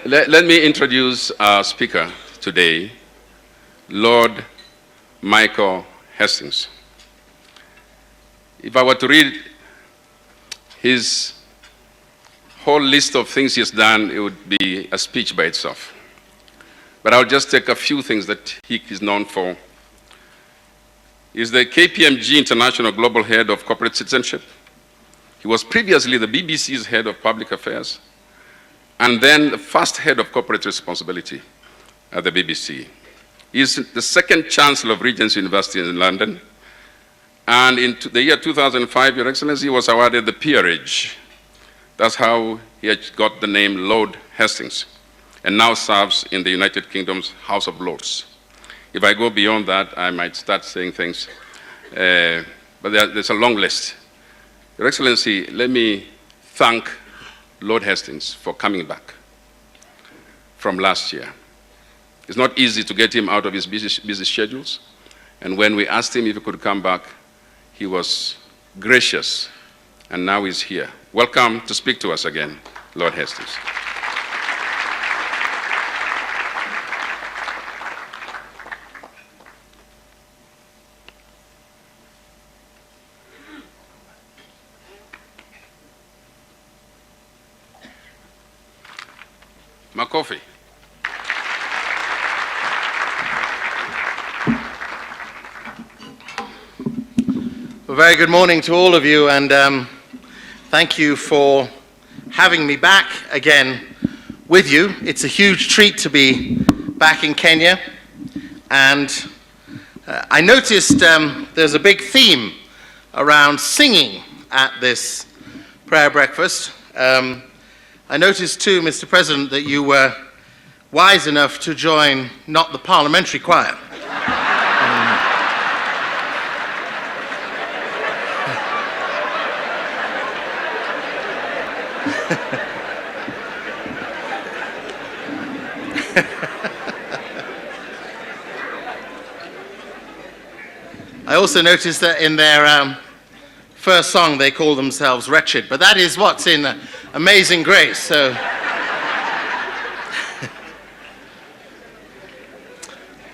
Let me introduce our speaker today, Lord Michael Hastings. If I were to read his whole list of things he's done, it would be a speech by itself. But I'll just take a few things that he is known for. He's the KPMG International Global Head of Corporate Citizenship. He was previously the BBC's Head of Public Affairs, and then the first Head of Corporate Responsibility at the BBC. He's the second Chancellor of Regent's University in London, and in the year 2005, Your Excellency, he was awarded the peerage. That's how he had got the name Lord Hastings, and now serves in the United Kingdom's House of Lords. If I go beyond that, I might start saying things, but there's a long list. Your Excellency, let me thank Lord Hastings for coming back from last year. It's not easy to get him out of his busy schedules, and when we asked him if he could come back, he was gracious, and now he's here. Welcome to speak to us again, Lord Hastings. My coffee. Well, very good morning to all of you, and thank you for having me back again with you. It's a huge treat to be back in Kenya, and I noticed there's a big theme around singing at this prayer breakfast. I noticed too, Mr. President, that you were wise enough to join not the parliamentary choir. I also noticed that in their first song they call themselves Wretched, but that is what's in Amazing Grace. So,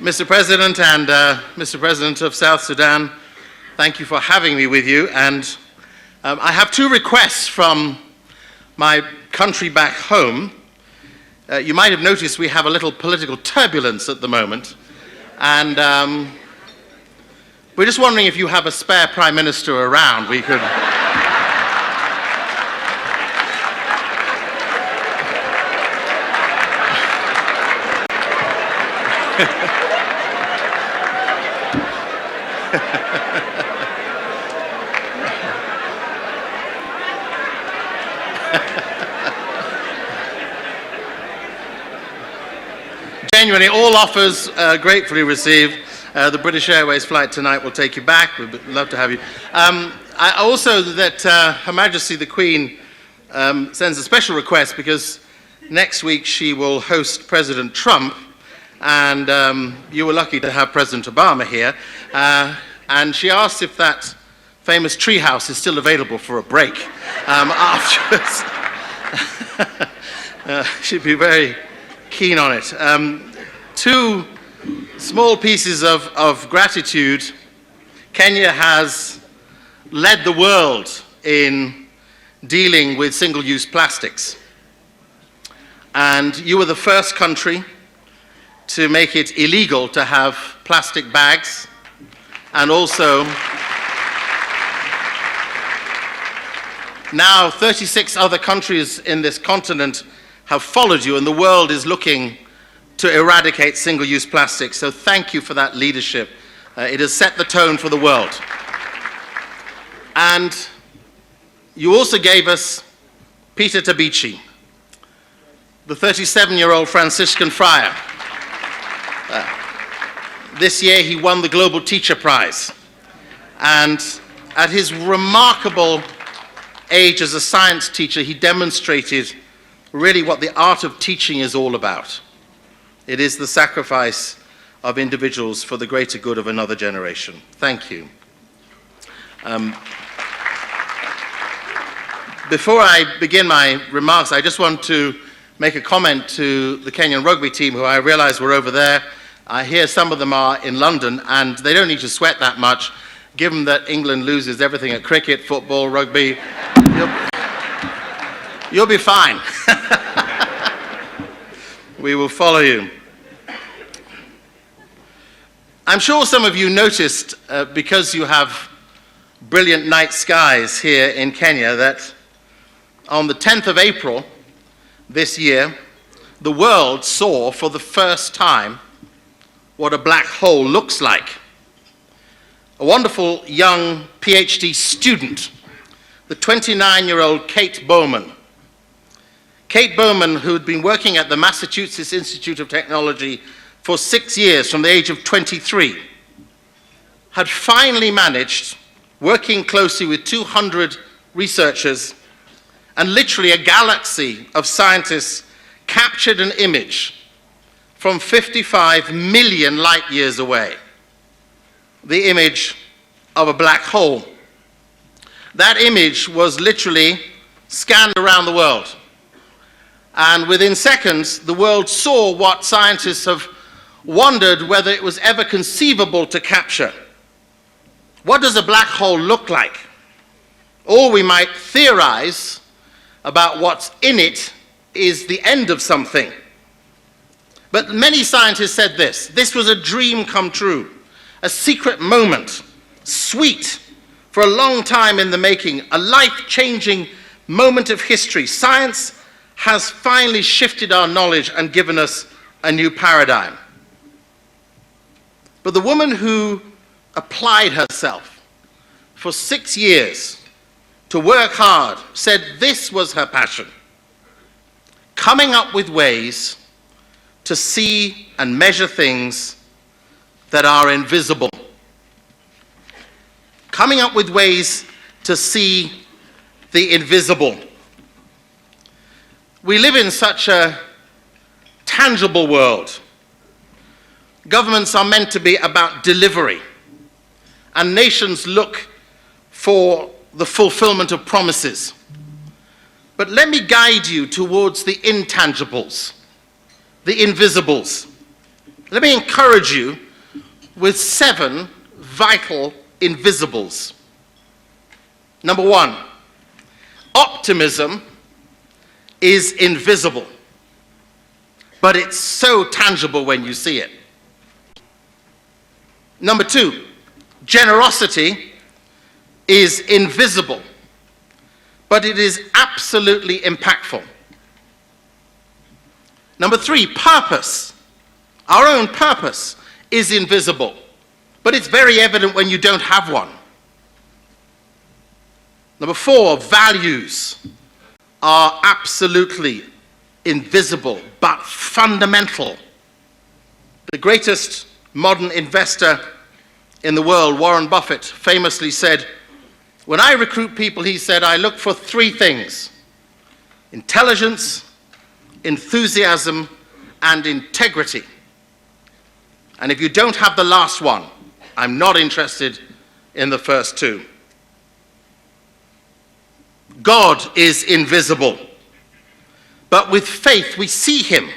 Mr. President and Mr. President of South Sudan, thank you for having me with you. And I have two requests from my country back home. You might have noticed we have a little political turbulence at the moment, and we're just wondering if you have a spare Prime Minister around. We could... Genuinely, all offers gratefully received. The British Airways flight tonight will take you back. We'd love to have you. I also that Her Majesty the Queen sends a special request, because next week she will host President Trump, and you were lucky to have President Obama here, and she asked if that famous treehouse is still available for a break afterwards. She'd be very keen on it. Two small pieces of gratitude. Kenya has led the world in dealing with single-use plastics. And you were the first country to make it illegal to have plastic bags, and also now 36 other countries in this continent have followed you, and the world is looking to eradicate single-use plastics. So thank you for that leadership. It has set the tone for the world. And you also gave us Peter Tabichi, the 37-year-old Franciscan friar. This year he won the Global Teacher Prize. And at his remarkable age as a science teacher, he demonstrated really what the art of teaching is all about. It is the sacrifice of individuals for the greater good of another generation. Thank you. Before I begin my remarks, I just want to make a comment to the Kenyan rugby team, who I realize were over there. I hear some of them are in London, and they don't need to sweat that much, given that England loses everything at cricket, football, rugby. You'll be fine. We will follow you. I'm sure some of you noticed, because you have brilliant night skies here in Kenya, that on the 10th of April this year, the world saw for the first time what a black hole looks like. A wonderful young PhD student, the 29-year-old Kate Bowman. Kate Bowman, who had been working at the Massachusetts Institute of Technology for 6 years from the age of 23, had finally managed, working closely with 200 researchers and literally a galaxy of scientists, captured an image from 55 million light years away, the image of a black hole. That image was literally scanned around the world. And within seconds, the world saw what scientists have wondered whether it was ever conceivable to capture. What does a black hole look like? Or we might theorize about what's in it is the end of something. But many scientists said this was a dream come true, a secret moment, sweet, for a long time in the making, a life-changing moment of history. Science has finally shifted our knowledge and given us a new paradigm. But the woman who applied herself for 6 years to work hard said this was her passion: coming up with ways to see and measure things that are invisible. Coming up with ways to see the invisible. We live in such a tangible world. Governments are meant to be about delivery, and nations look for the fulfillment of promises. But let me guide you towards the intangibles, the invisibles. Let me encourage you with 7 vital invisibles. Number 1, optimism is invisible, but it's so tangible when you see it. Number 2, generosity is invisible, but it is absolutely impactful. Number 3, purpose. Our own purpose is invisible, but it's very evident when you don't have one. Number 4, values are absolutely invisible, but fundamental. The greatest modern investor in the world, Warren Buffett, famously said, when I recruit people, he said, I look for 3 things: intelligence, enthusiasm, and integrity. And if you don't have the last one, I'm not interested in the first 2. God is invisible, but with faith we see him.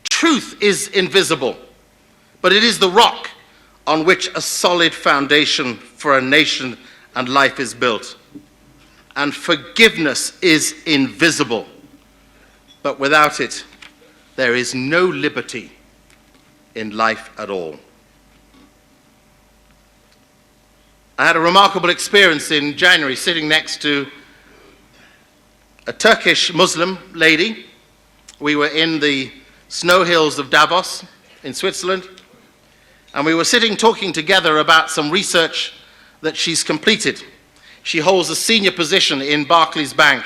Truth is invisible, but it is the rock on which a solid foundation for a nation and life is built. And forgiveness is invisible, but without it, there is no liberty in life at all. I had a remarkable experience in January sitting next to a Turkish Muslim lady. We were in the snow hills of Davos in Switzerland, and we were sitting talking together about some research that she's completed. She holds a senior position in Barclays Bank,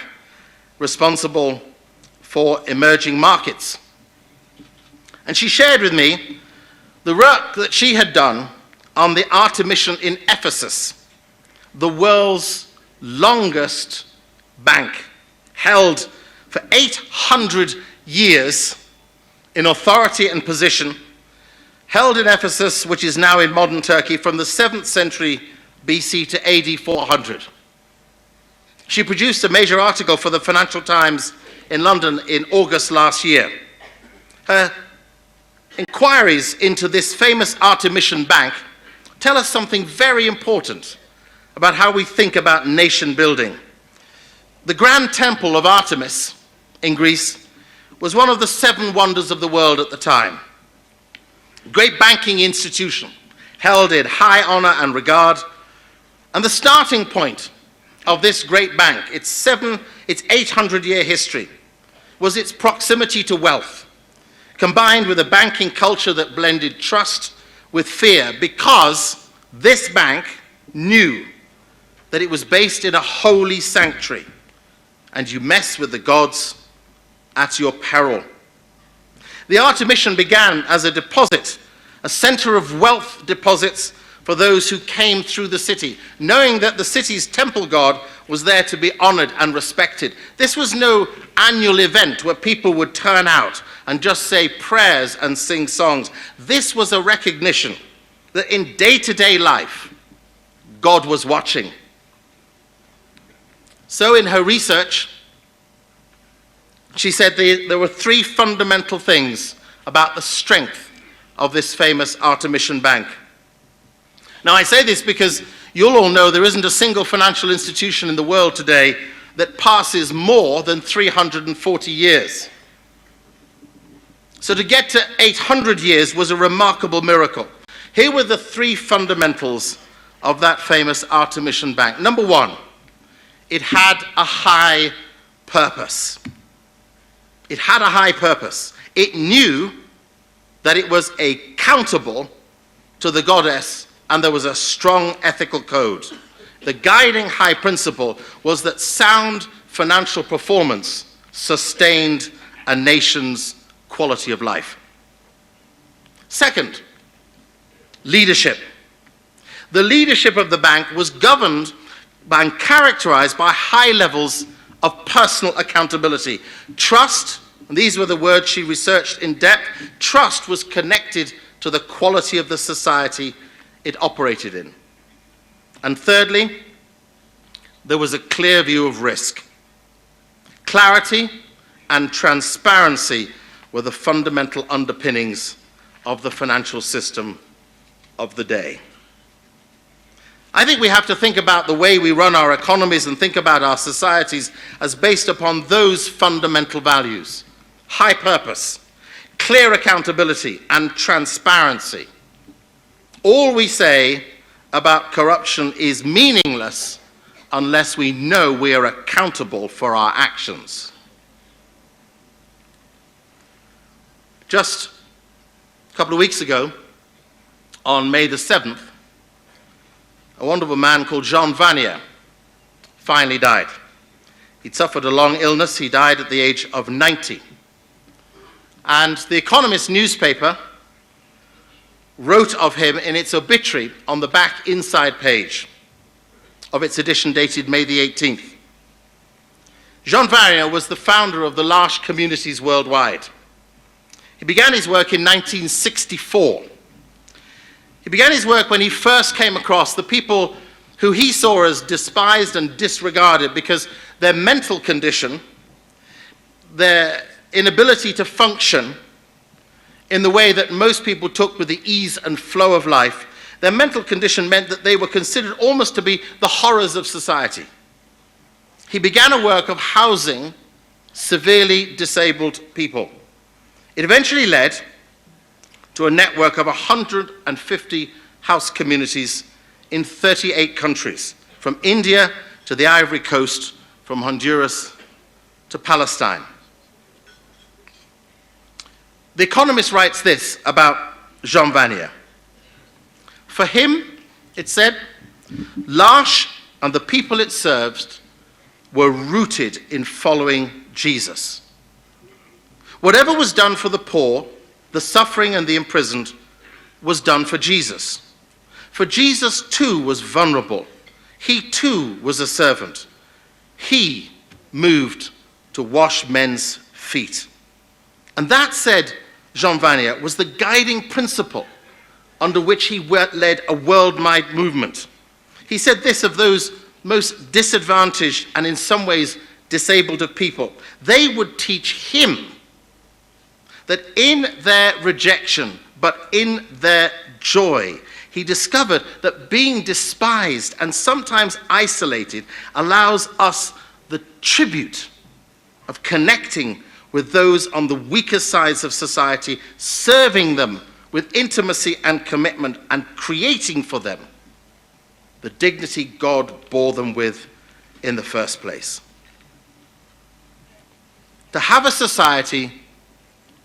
responsible for emerging markets. And she shared with me the work that she had done on the Artemission in Ephesus, the world's longest bank, held for 800 years in authority and position, held in Ephesus, which is now in modern Turkey, from the 7th century BC to AD 400. She produced a major article for the Financial Times in London in August last year. Her inquiries into this famous Artemision bank tell us something very important about how we think about nation building. The Grand Temple of Artemis in Greece was one of the 7 wonders of the world at the time. A great banking institution held in high honor and regard. And the starting point of this great bank, its 800-year history, was its proximity to wealth, combined with a banking culture that blended trust with fear, because this bank knew that it was based in a holy sanctuary, and you mess with the gods at your peril. The Artemision began as a deposit, a center of wealth deposits for those who came through the city, knowing that the city's temple god was there to be honored and respected. This was no annual event where people would turn out and just say prayers and sing songs. This was a recognition that in day-to-day life, God was watching. So in her research, she said there were 3 fundamental things about the strength of this famous Artemision bank. Now, I say this because you'll all know there isn't a single financial institution in the world today that passes more than 340 years. So to get to 800 years was a remarkable miracle. Here were the 3 fundamentals of that famous Artemision bank. Number 1, it had a high purpose. It had a high purpose. It knew that it was accountable to the goddess, and there was a strong ethical code. The guiding high principle was that sound financial performance sustained a nation's quality of life. Second, leadership. The leadership of the bank was governed by and characterized by high levels of personal accountability. Trust, and these were the words she researched in depth, trust was connected to the quality of the society it operated in. And thirdly, there was a clear view of risk. Clarity and transparency were the fundamental underpinnings of the financial system of the day. I think we have to think about the way we run our economies and think about our societies as based upon those fundamental values: high purpose, clear accountability, and transparency. All we say about corruption is meaningless unless we know we are accountable for our actions. Just a couple of weeks ago, on May the 7th, a wonderful man called Vanier finally died. He'd suffered a long illness. He died at the age of 90. And the Economist newspaper wrote of him in its obituary on the back inside page of its edition dated May the 18th. Vanier was the founder of the L'Arche communities worldwide. He began his work in 1964. He began his work when he first came across the people who he saw as despised and disregarded because their mental condition, their inability to function in the way that most people took with the ease and flow of life, their mental condition meant that they were considered almost to be the horrors of society. He began a work of housing severely disabled people. It eventually led to a network of 150 house communities in 38 countries, from India to the Ivory Coast, from Honduras to Palestine. The Economist writes this about Vanier. For him, it said, L'Arche and the people it served were rooted in following Jesus. Whatever was done for the poor, the suffering and the imprisoned was done for Jesus. For Jesus too was vulnerable. He too was a servant. He moved to wash men's feet. And that, said Vanier, was the guiding principle under which he led a worldwide movement. He said this of those most disadvantaged and in some ways disabled of people. They would teach him that in their rejection, but in their joy, he discovered that being despised and sometimes isolated allows us the tribute of connecting with those on the weaker sides of society, serving them with intimacy and commitment, and creating for them the dignity God bore them with in the first place. To have a society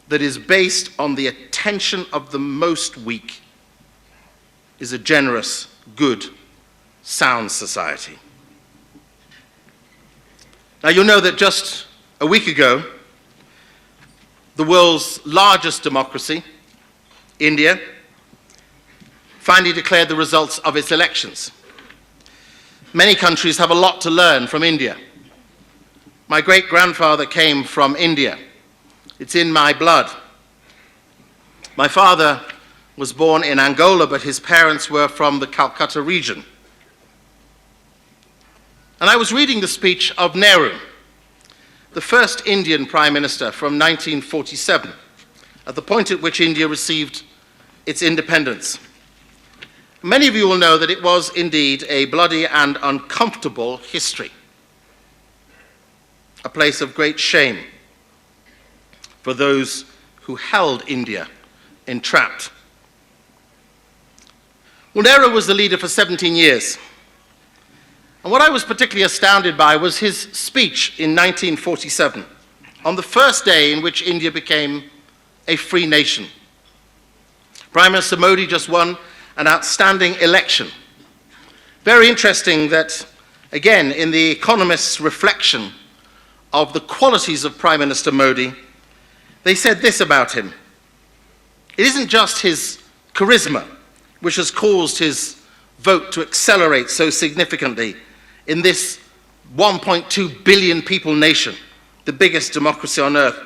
that is based on the attention of the most weak is a generous, good, sound society. Now you'll know that just a week ago, the world's largest democracy, India, finally declared the results of its elections. Many countries have a lot to learn from India. My great-grandfather came from India. It's in my blood. My father was born in Angola, but his parents were from the Calcutta region. And I was reading the speech of Nehru, the first Indian Prime Minister from 1947, at the point at which India received its independence. Many of you will know that it was indeed a bloody and uncomfortable history, a place of great shame for those who held India entrapped. Well, Nehru was the leader for 17 years. And what I was particularly astounded by was his speech in 1947, on the first day in which India became a free nation. Prime Minister Modi just won an outstanding election. Very interesting that, again, in The Economist's reflection of the qualities of Prime Minister Modi, they said this about him: it isn't just his charisma which has caused his vote to accelerate so significantly in this 1.2 billion people nation, the biggest democracy on earth,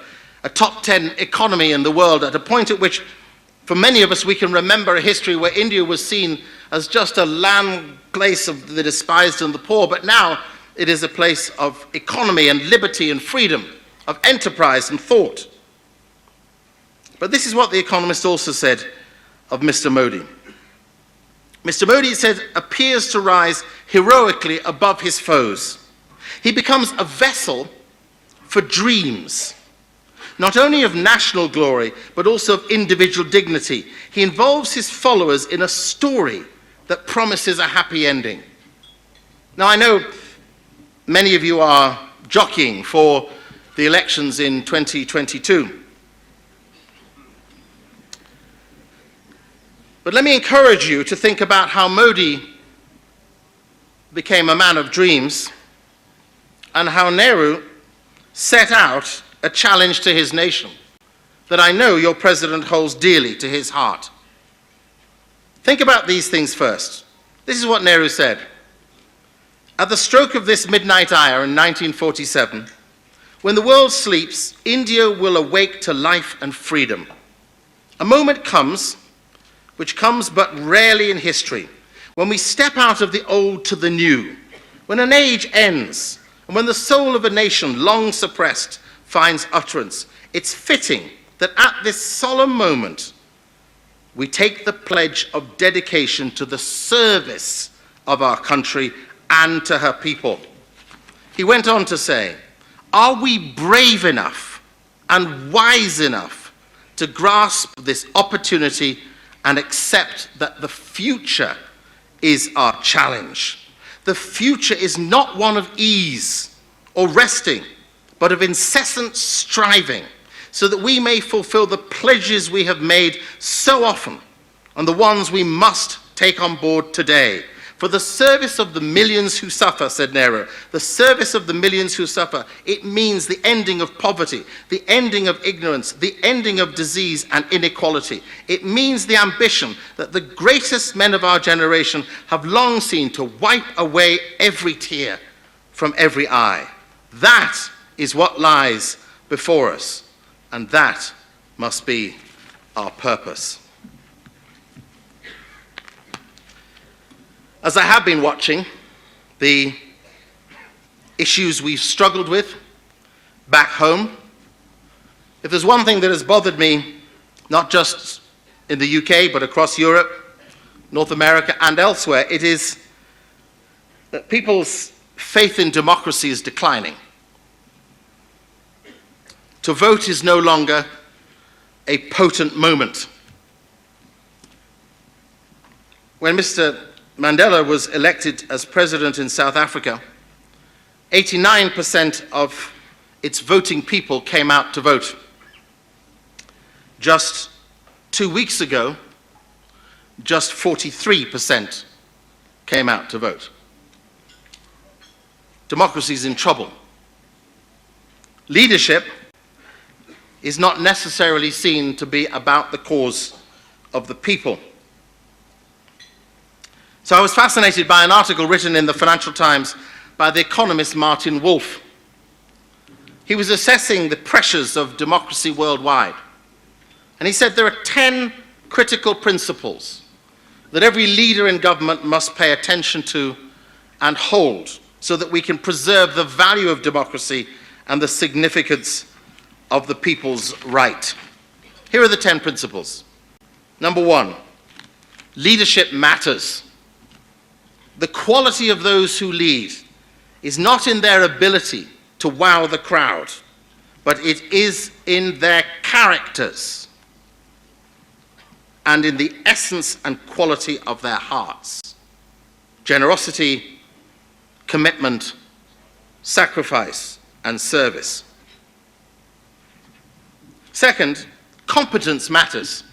a top 10 economy in the world, at a point at which, for many of us, we can remember a history where India was seen as just a land place of the despised and the poor, but now it is a place of economy and liberty and freedom, of enterprise and thought. But this is what The Economist also said of Mr. Modi. Mr. Modi, said, appears to rise heroically above his foes. He becomes a vessel for dreams, not only of national glory, but also of individual dignity. He involves his followers in a story that promises a happy ending. Now, I know many of you are jockeying for the elections in 2022. But let me encourage you to think about how Modi became a man of dreams and how Nehru set out a challenge to his nation that I know your president holds dearly to his heart. Think about these things first. This is what Nehru said. At the stroke of this midnight hour in 1947, when the world sleeps, India will awake to life and freedom. A moment comes, which comes but rarely in history, when we step out of the old to the new, when an age ends, and when the soul of a nation long suppressed finds utterance. It's fitting that at this solemn moment, we take the pledge of dedication to the service of our country and to her people. He went on to say, are we brave enough and wise enough to grasp this opportunity and accept that the future is our challenge? The future is not one of ease or resting, but of incessant striving, so that we may fulfill the pledges we have made so often and the ones we must take on board today. For the service of the millions who suffer, said Nehru, the service of the millions who suffer, it means the ending of poverty, the ending of ignorance, the ending of disease and inequality. It means the ambition that the greatest men of our generation have long seen to wipe away every tear from every eye. That is what lies before us, and that must be our purpose. As I have been watching the issues we've struggled with back home. If there's one thing that has bothered me, not just in the UK, but across Europe, North America, and elsewhere, it is that people's faith in democracy is declining. To vote is no longer a potent moment. When Mr. Mandela was elected as president in South Africa, 89% of its voting people came out to vote. Just 2 weeks ago, just 43% came out to vote. Democracy is in trouble. Leadership is not necessarily seen to be about the cause of the people. So I was fascinated by an article written in the Financial Times by the economist Martin Wolf. He was assessing the pressures of democracy worldwide. And he said there are 10 critical principles that every leader in government must pay attention to and hold so that we can preserve the value of democracy and the significance of the people's right. Here are the 10 principles. Number 1, leadership matters. The quality of those who lead is not in their ability to wow the crowd, but it is in their characters and in the essence and quality of their hearts. Generosity, commitment, sacrifice, and service. Second, competence matters.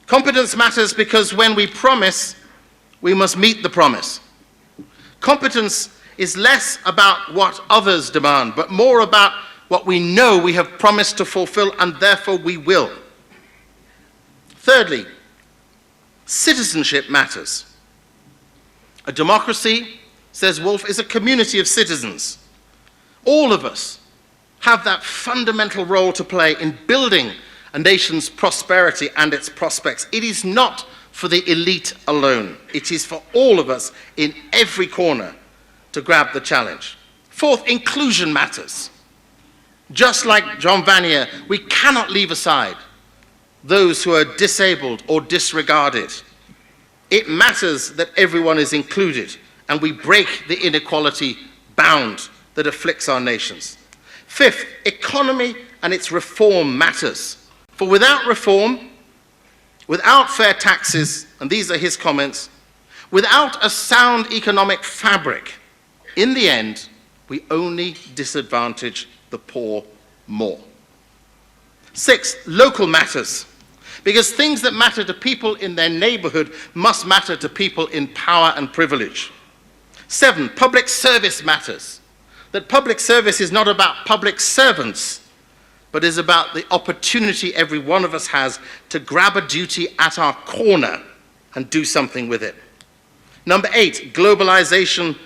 Competence matters because when we promise, we must meet the promise. Competence is less about what others demand, but more about what we know we have promised to fulfill, and therefore we will. Thirdly, citizenship matters. A democracy, says Wolf, is a community of citizens. All of us have that fundamental role to play in building a nation's prosperity and its prospects. It is not for the elite alone. It is for all of us in every corner to grab the challenge. Fourth, inclusion matters. Just like John Vanier, we cannot leave aside those who are disabled or disregarded. It matters that everyone is included and we break the inequality bound that afflicts our nations. Fifth, economy and its reform matters. For without reform, without fair taxes, and these are his comments, without a sound economic fabric, in the end, we only disadvantage the poor more. Sixth, local matters. Because things that matter to people in their neighborhood must matter to people in power and privilege. Seven, public service matters. That public service is not about public servants, but is about the opportunity every one of us has to grab a duty at our corner and do something with it. Number 8, globalization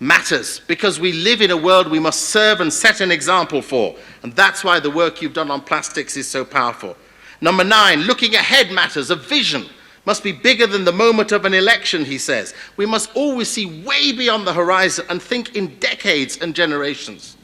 matters because we live in a world we must serve and set an example for, and that's why the work you've done on plastics is so powerful. Number 9, looking ahead matters. A vision must be bigger than the moment of an election, he says. We must always see way beyond the horizon and think in decades and generations.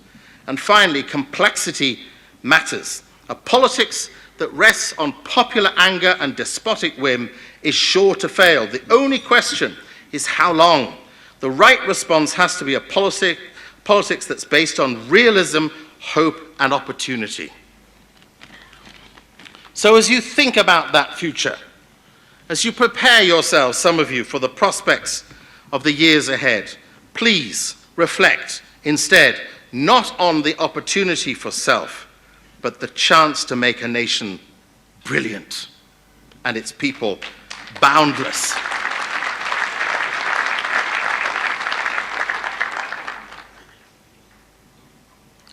And finally, complexity matters. A politics that rests on popular anger and despotic whim is sure to fail. The only question is how long. The right response has to be a politics that's based on realism, hope, and opportunity. So as you think about that future, as you prepare yourselves, some of you, for the prospects of the years ahead, please reflect instead not on the opportunity for self, but the chance to make a nation brilliant and its people boundless.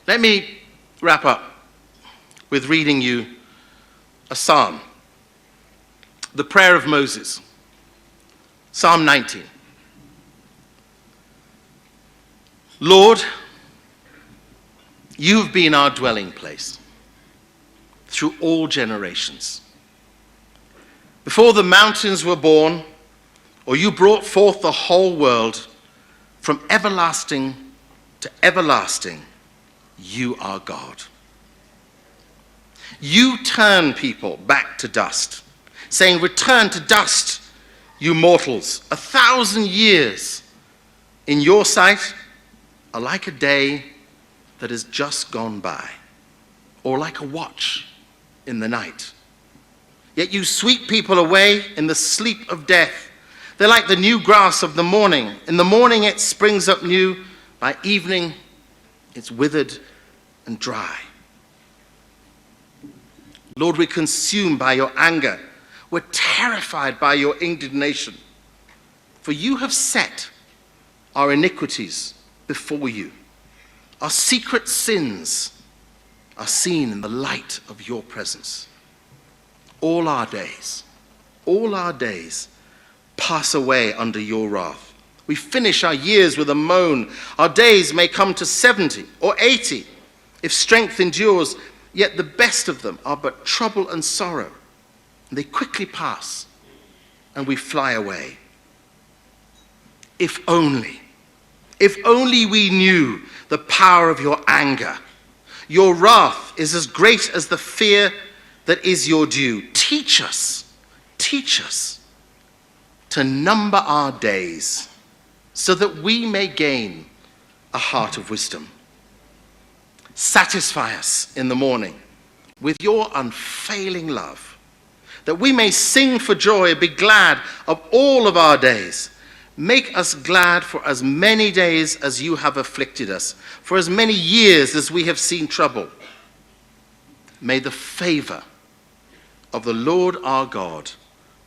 Let me wrap up with reading you a psalm, the prayer of Moses, Psalm 19. Lord, you've been our dwelling place through all generations. Before the mountains were born, or you brought forth the whole world, From everlasting to everlasting, you are God. You turn people back to dust, saying, return to dust, you mortals. 1,000 years in your sight are like a day that has just gone by, or like a watch in the night. Yet you sweep people away in the sleep of death. They're like the new grass of the morning. In the morning it springs up new. By evening it's withered and dry. Lord, we're consumed by your anger. We're terrified by your indignation. For you have set our iniquities before you. Our secret sins are seen in the light of your presence. All our days pass away under your wrath. We finish our years with a moan. Our days may come to 70 or 80 if strength endures, yet the best of them are but trouble and sorrow. They quickly pass and we fly away. If only we knew the power of your anger. Your wrath is as great as the fear that is your due. Teach us to number our days so that we may gain a heart of wisdom. Satisfy us in the morning with your unfailing love, that we may sing for joy and be glad of all of our days. Make us glad for as many days as you have afflicted us, for as many years as we have seen trouble. May the favor of the Lord our God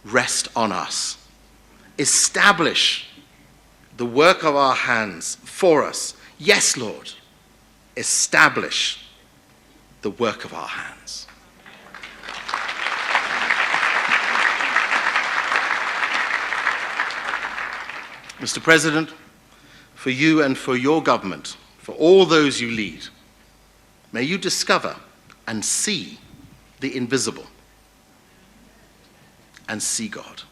rest on us. Establish the work of our hands for us. Yes, Lord, establish the work of our hands. Mr. President, for you and for your government, for all those you lead, may you discover and see the invisible and see God.